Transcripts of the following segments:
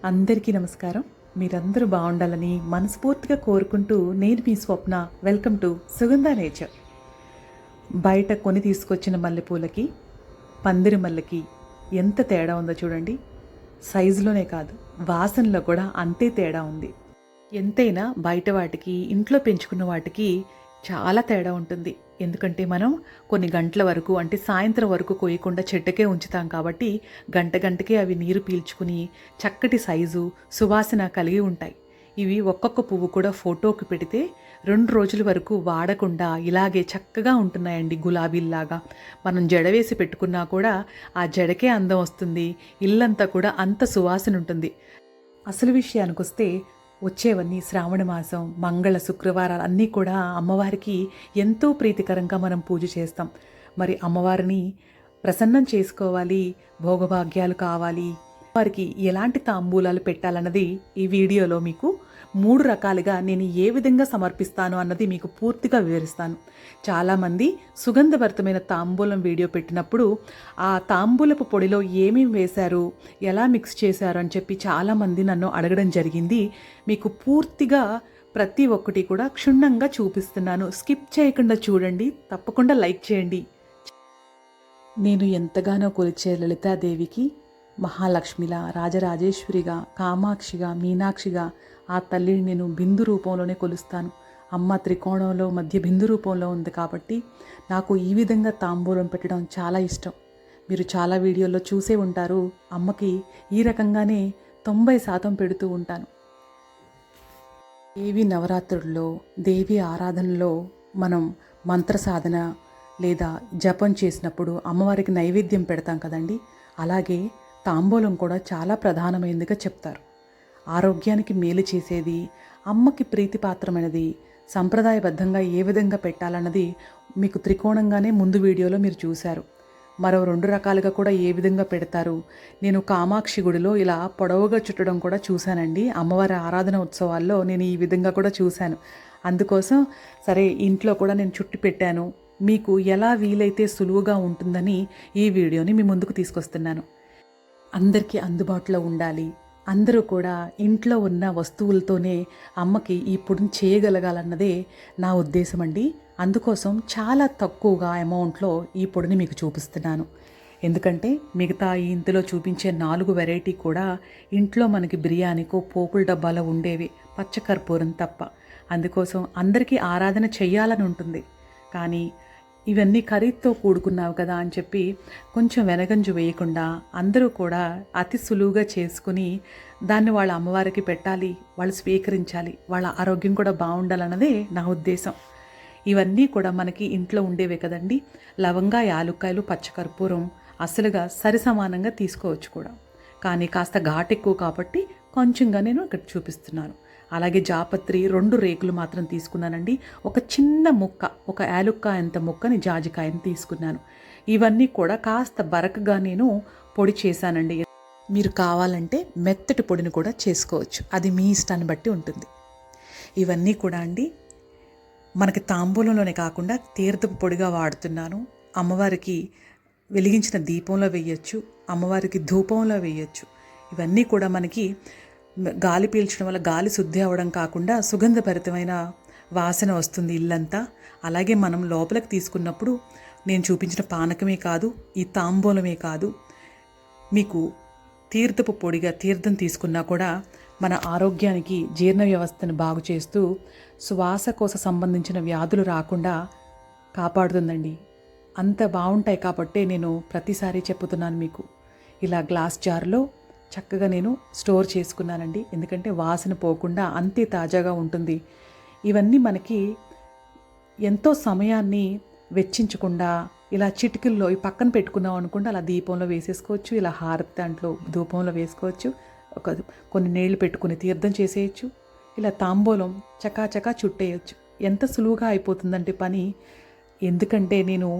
అందరికీ నమస్కారం. మీరందరూ బాగుండాలని మనస్ఫూర్తిగా కోరుకుంటూ నేను మీ స్వప్న. వెల్కమ్ టు సుగంధ నేచర్. బయట కొని తీసుకొచ్చిన మల్లెపూలకి పందిరి మల్లెకి ఎంత తేడా ఉందో చూడండి. సైజులోనే కాదు, వాసనలో కూడా అంతే తేడా ఉంది. ఎంతైనా బయట వాటికి ఇంట్లో పెంచుకున్న వాటికి చాలా తేడా ఉంటుంది. ఎందుకంటే మనం కొన్ని గంటల వరకు, అంటే సాయంత్రం వరకు కొయ్యకుండా చెట్టుకే ఉంచుతాం కాబట్టి గంటకే అవి నీరు పీల్చుకుని చక్కటి సైజు, సువాసన కలిగి ఉంటాయి. ఇవి ఒక్కొక్క పువ్వు కూడా ఫోటోకి పెడితే 2 రోజుల వరకు వాడకుండా ఇలాగే చక్కగా ఉంటున్నాయండి, గులాబీల్లాగా. మనం జడ వేసి పెట్టుకున్నా కూడా ఆ జడకే అందం వస్తుంది, ఇల్లంతా కూడా అంత సువాసన ఉంటుంది. అసలు విషయానికి వస్తే వచ్చేవన్నీ శ్రావణ మాసం, మంగళ శుక్రవారాలు అన్నీ కూడా అమ్మవారికి ఎంతో ప్రీతికరంగా మనం పూజ చేస్తాం. మరి అమ్మవారిని ప్రసన్నం చేసుకోవాలి, భోగభాగ్యాలు కావాలి, వారికి ఎలాంటి తాంబూలాలు పెట్టాలన్నది ఈ వీడియోలో మీకు 3 రకాలుగా నేను ఏ విధంగా సమర్పిస్తాను అన్నది మీకు పూర్తిగా వివరిస్తాను. చాలామంది సుగంధభరితమైన తాంబూలం వీడియో పెట్టినప్పుడు ఆ తాంబూలపు పొడిలో ఏమేమి వేశారు, ఎలా మిక్స్ చేశారు అని చెప్పి చాలామంది నన్ను అడగడం జరిగింది. మీకు పూర్తిగా ప్రతి ఒక్కటి కూడా క్షుణ్ణంగా చూపిస్తున్నాను. స్కిప్ చేయకుండా చూడండి, తప్పకుండా లైక్ చేయండి. నేను ఎంతగానో కొలిచే లలితాదేవికి మహాలక్ష్మిలా, రాజరాజేశ్వరిగా, కామాక్షిగా, మీనాక్షిగా ఆ తల్లిని నేను బిందు రూపంలోనే కొలుస్తాను. అమ్మ త్రికోణంలో మధ్య బిందు రూపంలో ఉంది కాబట్టి నాకు ఈ విధంగా తాంబూలం పెట్టడం చాలా ఇష్టం. మీరు చాలా వీడియోల్లో చూసే ఉంటారు, అమ్మకి ఈ రకంగానే 90% పెడుతూ ఉంటాను. దేవి నవరాత్రుల్లో, దేవి ఆరాధనలో మనం మంత్ర సాధన లేదా జపం చేసినప్పుడు అమ్మవారికి నైవేద్యం పెడతాం కదండి. అలాగే తాంబూలం కూడా చాలా ప్రధానమైనదిగా చెప్తారు. ఆరోగ్యానికి మేలు చేసేది, అమ్మకి ప్రీతిపాత్రమైనది, సంప్రదాయబద్ధంగా ఏ విధంగా పెట్టాలన్నది మీకు త్రికోణంగానే ముందు వీడియోలో మీరు చూశారు. మరో 2 రకాలుగా కూడా ఏ విధంగా పెడతారు. నేను కామాక్షి గుడిలో ఇలా పొడవుగా చుట్టడం కూడా చూశానండి. అమ్మవారి ఆరాధన ఉత్సవాల్లో నేను ఈ విధంగా కూడా చూశాను. అందుకోసం సరే ఇంట్లో కూడా నేను చుట్టి పెట్టాను. మీకు ఎలా వీలైతే సులువుగా ఉంటుందని ఈ వీడియోని మీ ముందుకు తీసుకొస్తున్నాను. అందరికీ అందుబాటులో ఉండాలి, అందరూ కూడా ఇంట్లో ఉన్న వస్తువులతోనే అమ్మకి ఈ పొడిని చేయగలగాలన్నదే నా ఉద్దేశం అండి. అందుకోసం చాలా తక్కువగా అమౌంట్లో ఈ పొడిని మీకు చూపిస్తున్నాను. ఎందుకంటే మిగతా ఇందులో చూపించే 4 వెరైటీ కూడా ఇంట్లో మనకి బిర్యానీకో పోపుల డబ్బాలో ఉండేవి, పచ్చకర్పూరం తప్ప. అందుకోసం అందరికీ ఆరాధన చెయ్యాలని ఉంటుంది, కానీ ఇవన్నీ ఖరీదుతో కూడుకున్నావు కదా అని చెప్పి కొంచెం వెనగంజు వేయకుండా అందరూ కూడా అతి సులువుగా చేసుకుని దాన్ని వాళ్ళ అమ్మవారికి పెట్టాలి, వాళ్ళు స్వీకరించాలి, వాళ్ళ ఆరోగ్యం కూడా బాగుండాలన్నదే నా ఉద్దేశం. ఇవన్నీ కూడా మనకి ఇంట్లో ఉండేవే కదండి. లవంగా, యాలుక్కాయలు, పచ్చకర్పూరం అసలుగా సరిసమానంగా తీసుకోవచ్చు కూడా, కానీ కాస్త ఘాటు ఎక్కువ కాబట్టి కొంచెంగా నేను ఇక్కడ చూపిస్తున్నాను. అలాగే జాపత్రి 2 రేకులు మాత్రం తీసుకున్నానండి. ఒక చిన్న ముక్క, ఒక యాలుక్కాయ అంత ముక్కని జాజికాయని తీసుకున్నాను. ఇవన్నీ కూడా కాస్త బరకగా నేను పొడి చేశానండి. మీరు కావాలంటే మెత్తటి పొడిని కూడా చేసుకోవచ్చు, అది మీ ఇష్టాన్ని బట్టి ఉంటుంది. ఇవన్నీ కూడా అండి మనకి తాంబూలంలోనే కాకుండా తీర్థపు పొడిగా వాడుతున్నాను. అమ్మవారికి వెలిగించిన దీపంలో వేయచ్చు, అమ్మవారికి ధూపంలో వేయచ్చు. ఇవన్నీ కూడా మనకి గాలి పీల్చడం వల్ల గాలి శుద్ధి అవ్వడం కాకుండా సుగంధభరితమైన వాసన వస్తుంది ఇల్లంతా. అలాగే మనం లోపలికి తీసుకున్నప్పుడు నేను చూపించిన పానకమే కాదు, ఈ తాంబూలమే కాదు, మీకు తీర్థపు పొడిగా తీర్థం తీసుకున్నా కూడా మన ఆరోగ్యానికి జీర్ణ వ్యవస్థను బాగు చేస్తూ శ్వాసకోశ సంబంధించిన వ్యాధులు రాకుండా కాపాడుతుందండి. అంత బాగుంటాయి కాబట్టే నేను ప్రతిసారి చెప్పుతున్నాను మీకు. ఇలా గ్లాస్ జార్లో చక్కగా నేను స్టోర్ చేసుకున్నానండి, ఎందుకంటే వాసన పోకుండా అంతే తాజాగా ఉంటుంది. ఇవన్నీ మనకి ఎంతో సమయాన్ని వెచ్చించకుండా ఇలా చిటికల్లో ఈ పక్కన పెట్టుకున్నాం అనుకుంటే అలా దీపంలో వేసేసుకోవచ్చు, ఇలా హారతి దాంట్లో ధూపంలో వేసుకోవచ్చు, కొన్ని నీళ్లు పెట్టుకుని తీర్థం చేసేయచ్చు, ఇలా తాంబూలం చకాచకా చుట్టేయచ్చు. ఎంత సులువుగా అయిపోతుందంటే పని. ఎందుకంటే నేను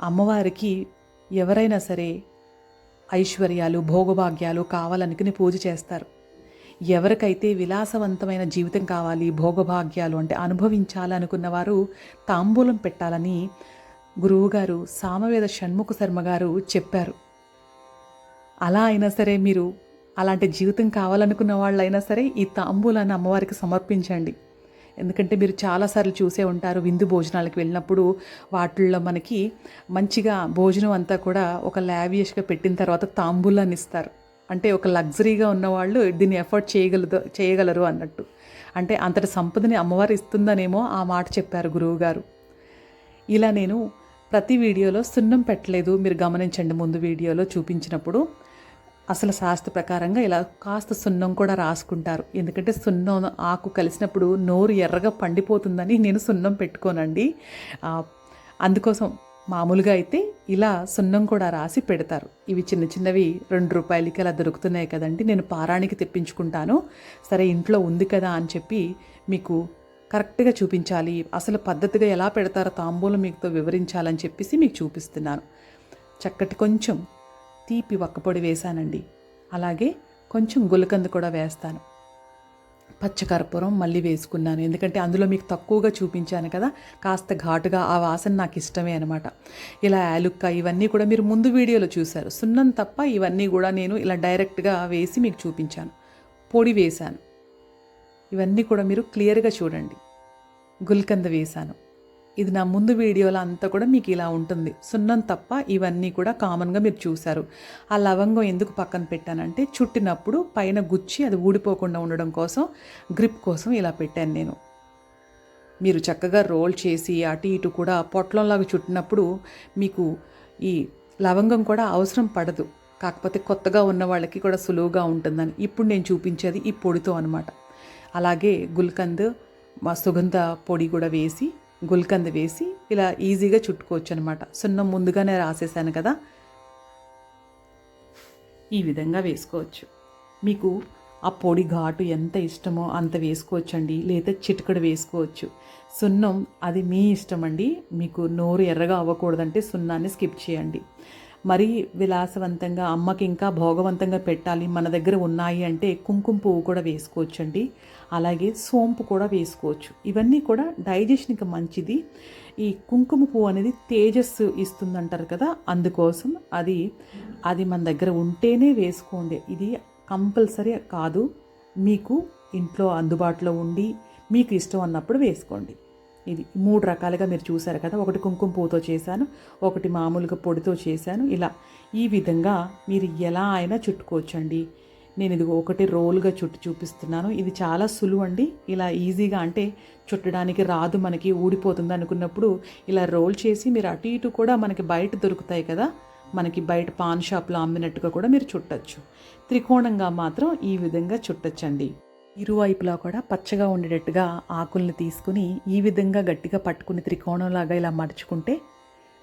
అమ్మవారికి ఎవరైనా సరే ఐశ్వర్యాలు, భోగభాగ్యాలు కావాలనుకుని పూజ చేస్తారు. ఎవరికైతే విలాసవంతమైన జీవితం కావాలి, భోగభాగ్యాలు అంటే అనుభవించాలనుకున్న వారు తాంబూలం పెట్టాలని గురువుగారు సామవేద షణ్ముఖ శర్మ గారు చెప్పారు. అలా అయినా సరే మీరు అలాంటి జీవితం కావాలనుకున్న వాళ్ళైనా సరే ఈ తాంబూలాన్ని అమ్మవారికి సమర్పించండి. ఎందుకంటే మీరు చాలాసార్లు చూసే ఉంటారు, విందు భోజనాలకు వెళ్ళినప్పుడు వాటిల్లో మనకి మంచిగా భోజనం అంతా కూడా ఒక లావియష్గా పెట్టిన తర్వాత తాంబూలాన్ని ఇస్తారు. అంటే ఒక లగ్జరీగా ఉన్నవాళ్ళు దీన్ని ఎఫర్ట్ చేయగలరు అన్నట్టు. అంటే అంతటి సంపదని అమ్మవారు ఇస్తుందనేమో ఆ మాట చెప్పారు గురువుగారు. ఇలా నేను ప్రతి వీడియోలో సున్నం పెట్టలేదు, మీరు గమనించండి. ముందు వీడియోలో చూపించినప్పుడు అసలు శాస్త్ర ప్రకారంగా ఇలా కాస్త సున్నం కూడా రాసుకుంటారు. ఎందుకంటే సున్నం ఆకు కలిసినప్పుడు నోరు ఎర్రగా పండిపోతుందని నేను సున్నం పెట్టుకోనండి. అందుకోసం మామూలుగా అయితే ఇలా సున్నం కూడా రాసి పెడతారు. ఇవి చిన్న చిన్నవి ₹2కి అలా దొరుకుతున్నాయి కదండి. నేను పారానికి తెప్పించుకుంటాను. సరే ఇంట్లో ఉంది కదా అని చెప్పి మీకు కరెక్ట్గా చూపించాలి, అసలు పద్ధతిగా ఎలా పెడతారో తాంబూలం మీతో వివరించాలని చెప్పేసి మీకు చూపిస్తున్నాను. చక్కటి కొంచెం తీపి వక్కపొడి వేశానండి. అలాగే కొంచెం గులకంద కూడా వేస్తాను. పచ్చకర్పూరం మళ్ళీ వేసుకున్నాను, ఎందుకంటే అందులో మీకు తక్కువగా చూపించాను కదా, కాస్త ఘాటుగా ఆ వాసన నాకు ఇష్టమే అనమాట. ఇలా యాలుక్క ఇవన్నీ కూడా మీరు ముందు వీడియోలో చూశారు. సున్నం తప్ప ఇవన్నీ కూడా నేను ఇలా డైరెక్ట్గా వేసి మీకు చూపించాను. పొడి వేశాను, ఇవన్నీ కూడా మీరు క్లియర్గా చూడండి. గుల్కంద వేశాను. ఇది నా ముందు వీడియోలో అంతా కూడా మీకు ఇలా ఉంటుంది. సున్నం తప్ప ఇవన్నీ కూడా కామన్గా మీరు చూశారు. ఆ లవంగం ఎందుకు పక్కన పెట్టానంటే చుట్టినప్పుడు పైన గుచ్చి అది ఊడిపోకుండా ఉండడం కోసం, గ్రిప్ కోసం ఇలా పెట్టాను నేను. మీరు చక్కగా రోల్ చేసి అటు ఇటు కూడా పొట్లంలాగా చుట్టినప్పుడు మీకు ఈ లవంగం కూడా అవసరం పడదు. కాకపోతే కొత్తగా ఉన్న వాళ్ళకి కూడా సులువుగా ఉంటుందని ఇప్పుడు నేను చూపించేది ఈ పొడితో అనమాట. అలాగే గుల్కంద్ సుగంధ పొడి కూడా వేసి, గుల్కంద్ వేసి ఇలా ఈజీగా చుట్టుకోవచ్చు అనమాట. సున్నం ముందుగానే రాసేసాను కదా, ఈ విధంగా వేసుకోవచ్చు. మీకు ఆ పొడి ఘాటు ఎంత ఇష్టమో అంత వేసుకోవచ్చండి, లేదా చిటికెడు వేసుకోవచ్చు. సున్నం అది మీ ఇష్టం అండి. మీకు నోరు ఎర్రగా అవ్వకూడదంటే సున్నాన్ని స్కిప్ చేయండి. మరీ విలాసవంతంగా అమ్మకి ఇంకా భోగవంతంగా పెట్టాలి మన దగ్గర ఉన్నాయి అంటే కుంకుమ పువ్వు కూడా వేసుకోవచ్చండి. అలాగే సోంపు కూడా వేసుకోవచ్చు. ఇవన్నీ కూడా డైజెషన్కి మంచిది. ఈ కుంకుమ పువ్వు అనేది తేజస్సు ఇస్తుందంటారు కదా, అందుకోసం అది మన దగ్గర ఉంటేనే వేసుకోండి. ఇది కంపల్సరీ కాదు, మీకు ఇంట్లో అందుబాటులో ఉండి మీకు ఇష్టం అన్నప్పుడు వేసుకోండి. ఇది 3 రకాలుగా మీరు చూసారు కదా. ఒకటి కుంకుమ పువ్వుతో చేశాను, ఒకటి మామూలుగా పొడితో చేశాను. ఇలా ఈ విధంగా మీరు ఎలా అయినా చుట్టుకోవచ్చండి. నేను ఇది ఒకటి రోల్గా చుట్టి చూపిస్తున్నాను. ఇది చాలా సులువు అండి. ఇలా ఈజీగా, అంటే చుట్టడానికి రాదు మనకి, ఊడిపోతుంది అనుకున్నప్పుడు ఇలా రోల్ చేసి మీరు అటు ఇటు కూడా మనకి బయట దొరుకుతాయి కదా, మనకి బయట పాన్ షాప్లో అమ్మినట్టుగా కూడా మీరు చుట్టచ్చు. త్రికోణంగా మాత్రం ఈ విధంగా చుట్టచ్చండి. ఇరువైపులా కూడా పచ్చగా ఉండేటట్టుగా ఆకుల్ని తీసుకుని ఈ విధంగా గట్టిగా పట్టుకుని త్రికోణంలాగా ఇలా మడుచుకుంటే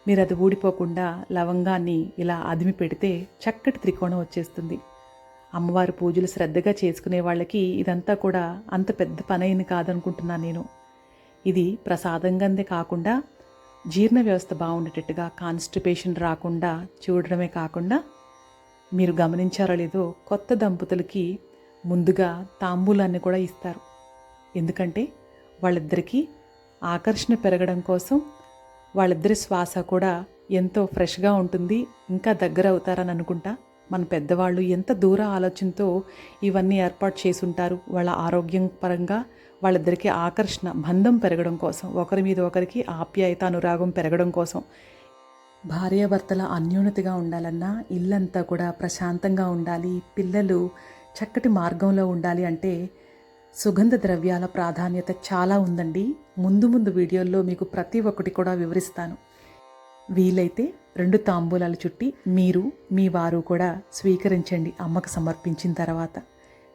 మీరు అది ఊడిపోకుండా లవంగాన్ని ఇలా అదిమి పెడితే చక్కటి త్రికోణం వచ్చేస్తుంది. అమ్మవారి పూజలు శ్రద్ధగా చేసుకునే వాళ్ళకి ఇదంతా కూడా అంత పెద్ద పనైన కాదనుకుంటున్నాను నేను. ఇది ప్రసాదంగానే కాకుండా జీర్ణ వ్యవస్థ బాగుండేటట్టుగా, కాన్స్టిపేషన్ రాకుండా చూడడమే కాకుండా, మీరు గమనించారో లేదో కొత్త దంపతులకి ముందుగా తాంబూలాన్ని కూడా ఇస్తారు. ఎందుకంటే వాళ్ళిద్దరికీ ఆకర్షణ పెరగడం కోసం, వాళ్ళిద్దరి శ్వాస కూడా ఎంతో ఫ్రెష్గా ఉంటుంది, ఇంకా దగ్గర అవుతారని అనుకుంటా. మన పెద్దవాళ్ళు ఎంత దూర ఆలోచనతో ఇవన్నీ ఏర్పాటు చేసి ఉంటారు. వాళ్ళ ఆరోగ్యం పరంగా వాళ్ళిద్దరికీ ఆకర్షణ, బంధం పెరగడం కోసం, ఒకరి మీద ఒకరికి ఆప్యాయత, అనురాగం పెరగడం కోసం. భార్యాభర్తల అన్యోన్యతగా ఉండాలన్నా, ఇల్లంతా కూడా ప్రశాంతంగా ఉండాలి, పిల్లలు చక్కటి మార్గంలో ఉండాలి అంటే సుగంధ ద్రవ్యాల ప్రాధాన్యత చాలా ఉందండి. ముందు ముందు వీడియోల్లో మీకు ప్రతి ఒక్కటి కూడా వివరిస్తాను. వీలైతే 2 తాంబూలాలు చుట్టి మీరు మీ వారు కూడా స్వీకరించండి. అమ్మకు సమర్పించిన తర్వాత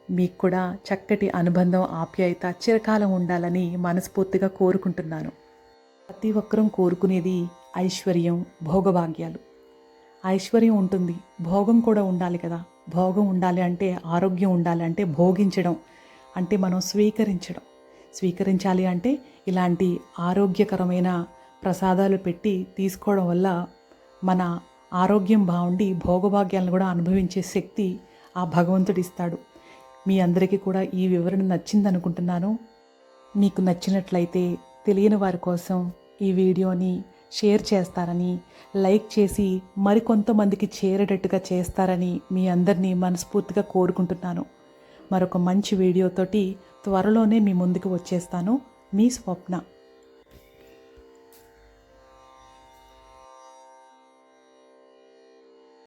మీకు కూడా చక్కటి అనుబంధం, ఆప్యాయత చిరకాలం ఉండాలని మనస్ఫూర్తిగా కోరుకుంటున్నాను. ప్రతి ఒక్కరూ కోరుకునేది ఐశ్వర్యం, భోగభాగ్యాలు. ఐశ్వర్యం ఉంటుంది, భోగం కూడా ఉండాలి కదా. భోగం ఉండాలి అంటే, ఆరోగ్యం ఉండాలి అంటే భోగించడం అంటే మనం స్వీకరించాలి అంటే ఇలాంటి ఆరోగ్యకరమైన ప్రసాదాలు పెట్టి తీసుకోవడం వల్ల మన ఆరోగ్యం బాగుండి భోగభాగ్యాలను కూడా అనుభవించే శక్తి ఆ భగవంతుడు ఇస్తాడు. మీ అందరికీ కూడా ఈ వివరణ నచ్చిందనుకుంటున్నాను. మీకు నచ్చినట్లయితే తెలియని వారి కోసం ఈ వీడియోని షేర్ చేస్తారని, లైక్ చేసి మరికొంతమందికి చేరేటట్టుగా చేస్తారని మీ అందరినీ మనస్ఫూర్తిగా కోరుకుంటున్నాను. మరొక మంచి వీడియోతోటి త్వరలోనే మీ ముందుకు వచ్చేస్తాను. మీ స్వప్న.